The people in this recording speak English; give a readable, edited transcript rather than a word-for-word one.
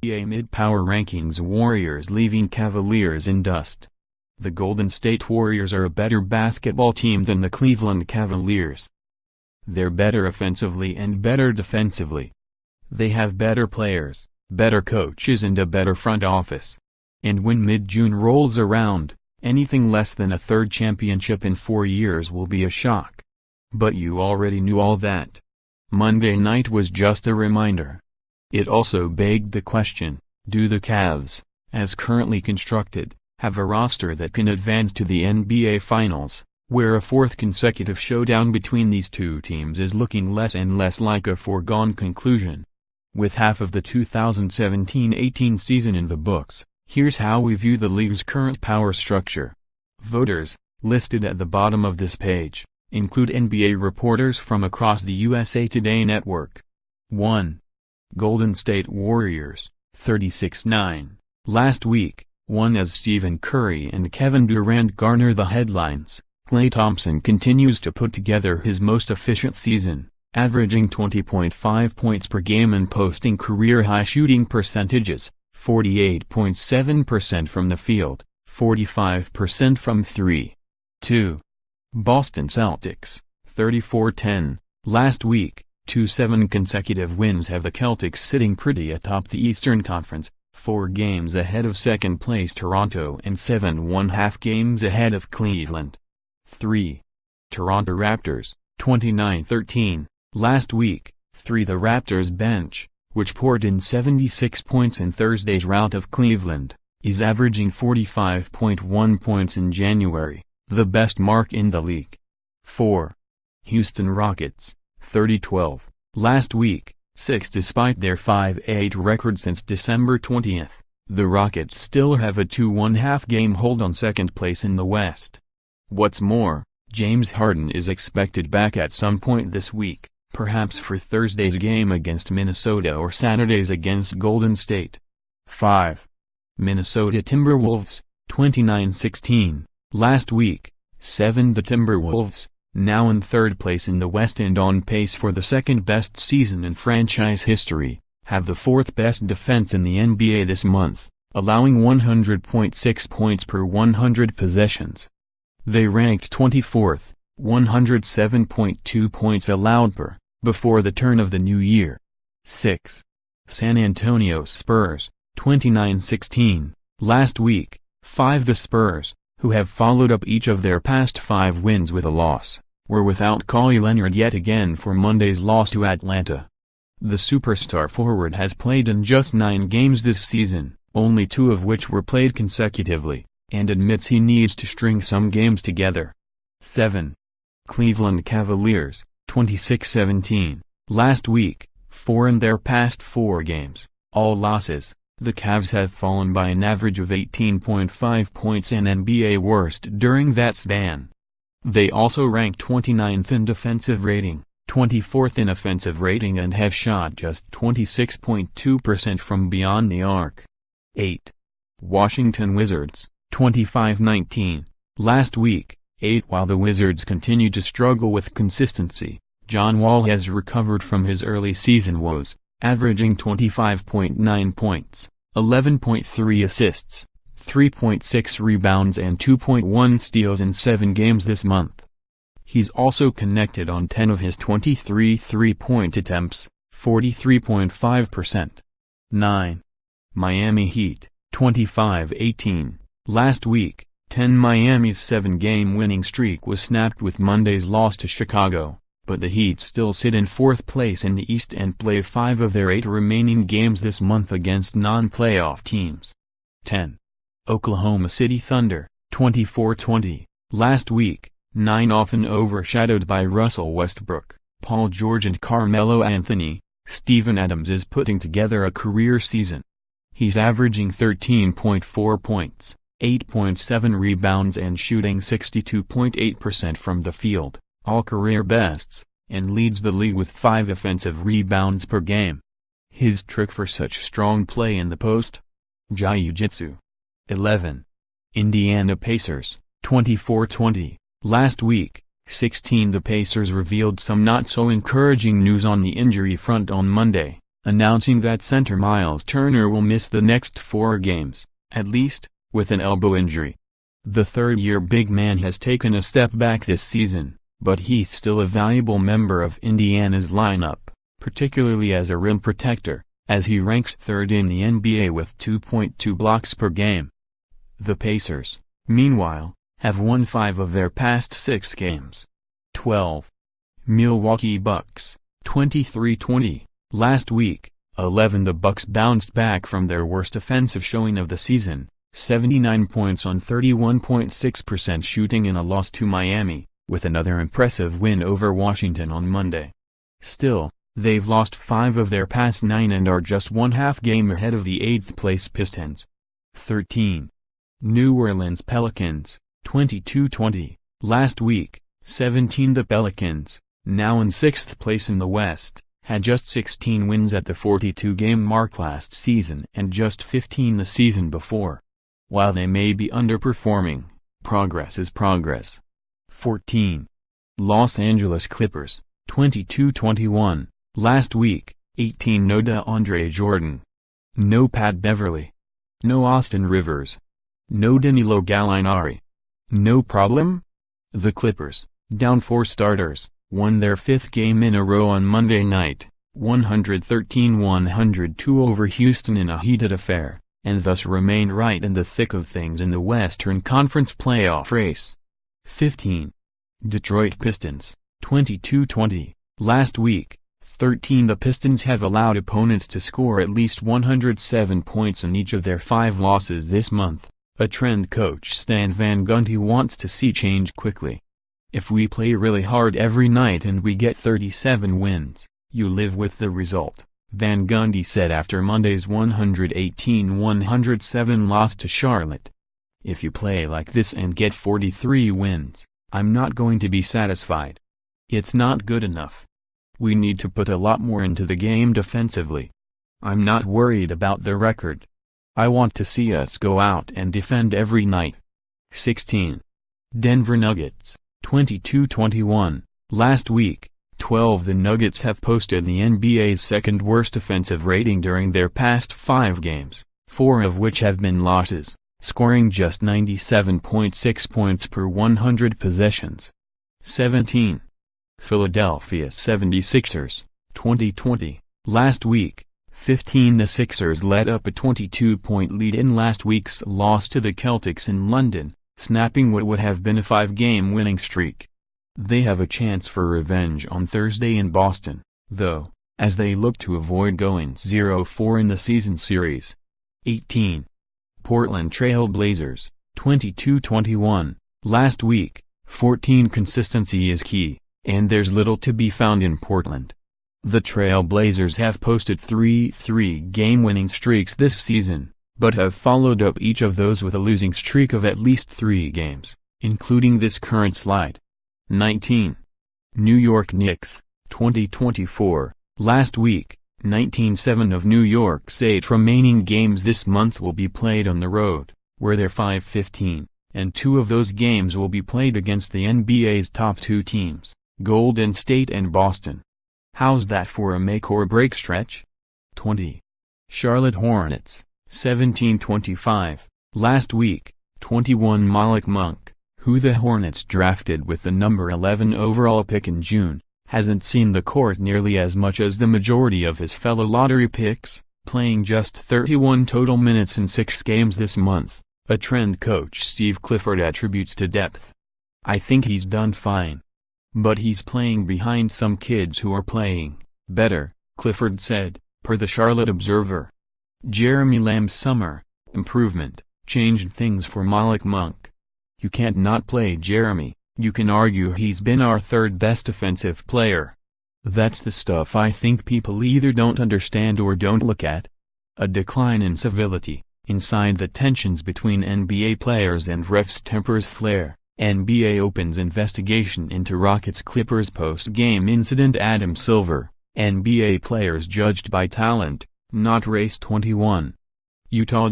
NBA Mid-Power Rankings: Warriors leaving Cavaliers in dust. The Golden State Warriors are a better basketball team than the Cleveland Cavaliers. They're better offensively and better defensively. They have better players, better coaches and a better front office. And when mid-June rolls around, anything less than a third championship in 4 years will be a shock. But you already knew all that. Monday night was just a reminder. It also begged the question, do the Cavs, as currently constructed, have a roster that can advance to the NBA Finals, where a fourth consecutive showdown between these two teams is looking less and less like a foregone conclusion? With half of the 2017-18 season in the books, here's how we view the league's current power structure. Voters, listed at the bottom of this page, include NBA reporters from across the USA Today network. 1. Golden State Warriors, 36-9. Last week, won as Stephen Curry and Kevin Durant garner the headlines. Klay Thompson continues to put together his most efficient season, averaging 20.5 points per game and posting career-high shooting percentages, 48.7% from the field, 45% from three. 2. Boston Celtics, 34-10. Last week, 7 consecutive wins have the Celtics sitting pretty atop the Eastern Conference, 4 games ahead of second-place Toronto and 7.5 games ahead of Cleveland. 3. Toronto Raptors, 29-13. Last week, the Raptors bench, which poured in 76 points in Thursday's rout of Cleveland, is averaging 45.1 points in January, the best mark in the league. 4. Houston Rockets, 30-12. Last week, 6. Despite their 5-8 record since December 20th, the Rockets still have a 2.5 game hold on second place in the West. What's more, James Harden is expected back at some point this week, perhaps for Thursday's game against Minnesota or Saturday's against Golden State. 5. Minnesota Timberwolves, 29-16. Last week, 7. The Timberwolves, now in third place in the West and on pace for the second-best season in franchise history, have the fourth-best defense in the NBA this month, allowing 100.6 points per 100 possessions. They ranked 24th, 107.2 points allowed per, before the turn of the new year. 6. San Antonio Spurs, 29-16. Last week, 5. The Spurs, who have followed up each of their past 5 wins with a loss, were without Kawhi Leonard yet again for Monday's loss to Atlanta. The superstar forward has played in just 9 games this season, only 2 of which were played consecutively, and admits he needs to string some games together. 7. Cleveland Cavaliers, 26-17. Last week, 4 in their past 4 games, all losses, the Cavs have fallen by an average of 18.5 points, an NBA worst during that span. They also rank 29th in defensive rating, 24th in offensive rating and have shot just 26.2% from beyond the arc. 8. Washington Wizards, 25-19. Last week, 8. While the Wizards continue to struggle with consistency, John Wall has recovered from his early season woes, averaging 25.9 points, 11.3 assists, 3.6 rebounds and 2.1 steals in 7 games this month. He's also connected on 10 of his 23 three-point attempts, 43.5%. 9. Miami Heat, 25-18. Last week, 10. Miami's 7-game winning streak was snapped with Monday's loss to Chicago, but the Heat still sit in 4th place in the East and play 5 of their 8 remaining games this month against non-playoff teams. 10. Oklahoma City Thunder, 24-20. Last week, 9. Often overshadowed by Russell Westbrook, Paul George and Carmelo Anthony, Steven Adams is putting together a career season. He's averaging 13.4 points, 8.7 rebounds and shooting 62.8% from the field, all career bests, and leads the league with 5 offensive rebounds per game. His trick for such strong play in the post? Jiu-jitsu. 11. Indiana Pacers, 24-20. Last week, 16. The Pacers revealed some not-so-encouraging news on the injury front on Monday, announcing that center Miles Turner will miss the next 4 games, at least, with an elbow injury. The third-year big man has taken a step back this season, but he's still a valuable member of Indiana's lineup, particularly as a rim protector, as he ranks 3rd in the NBA with 2.2 blocks per game. The Pacers, meanwhile, have won 5 of their past 6 games. 12. Milwaukee Bucks, 23-20. Last week, 11. The Bucks bounced back from their worst offensive showing of the season, 79 points on 31.6% shooting in a loss to Miami, with another impressive win over Washington on Monday. Still, they've lost 5 of their past 9 and are just 1/2 game ahead of the 8th-place Pistons. 13. New Orleans Pelicans, 22-20. Last week, 17. The Pelicans, now in 6th place in the West, had just 16 wins at the 42-game mark last season and just 15 the season before. While they may be underperforming, progress is progress. 14. Los Angeles Clippers, 22-21. Last week, 18. No DeAndre Jordan. No Pat Beverly. No Austin Rivers. No Danilo Gallinari. No problem? The Clippers, down 4 starters, won their 5th game in a row on Monday night, 113-102 over Houston in a heated affair, and thus remain right in the thick of things in the Western Conference playoff race. 15. Detroit Pistons, 22-20. Last week, 13. The Pistons have allowed opponents to score at least 107 points in each of their 5 losses this month, a trend coach Stan Van Gundy wants to see change quickly. If we play really hard every night and we get 37 wins, you live with the result, Van Gundy said after Monday's 118-107 loss to Charlotte. If you play like this and get 43 wins, I'm not going to be satisfied. It's not good enough. We need to put a lot more into the game defensively. I'm not worried about the record. I want to see us go out and defend every night. 16. Denver Nuggets, 22-21. Last week, 12. The Nuggets have posted the NBA's second worst offensive rating during their past 5 games, 4 of which have been losses, scoring just 97.6 points per 100 possessions. 17. Philadelphia 76ers, 20-20. Last week, 15. The Sixers led up a 22-point lead in last week's loss to the Celtics in London, snapping what would have been a 5-game winning streak. They have a chance for revenge on Thursday in Boston, though, as they look to avoid going 0-4 in the season series. 18. Portland Trail Blazers, 22-21. Last week, 14. Consistency is key, and there's little to be found in Portland. The Trail Blazers have posted 3 3-game winning streaks this season, but have followed up each of those with a losing streak of at least 3 games, including this current slide. 19. New York Knicks, 2024. Last week, 7 of New York's 8 remaining games this month will be played on the road, where they're 5-15, and 2 of those games will be played against the NBA's top 2 teams, Golden State and Boston. How's that for a make-or-break stretch? 20. Charlotte Hornets, 17-25. Last week, 21. Malik Monk, who the Hornets drafted with the number 11 overall pick in June, hasn't seen the court nearly as much as the majority of his fellow lottery picks, playing just 31 total minutes in 6 games this month, a trend coach Steve Clifford attributes to depth. I think he's done fine. But he's playing behind some kids who are playing better, Clifford said, per the Charlotte Observer. Jeremy Lamb's summer improvement changed things for Malik Monk. You can't not play Jeremy. You can argue he's been our 3rd best offensive player. That's the stuff I think people either don't understand or don't look at. A decline in civility, inside the tensions between NBA players and refs tempers flare. NBA opens investigation into Rockets-Clippers post-game incident. Adam Silver, NBA players judged by talent, not race. 21. Utah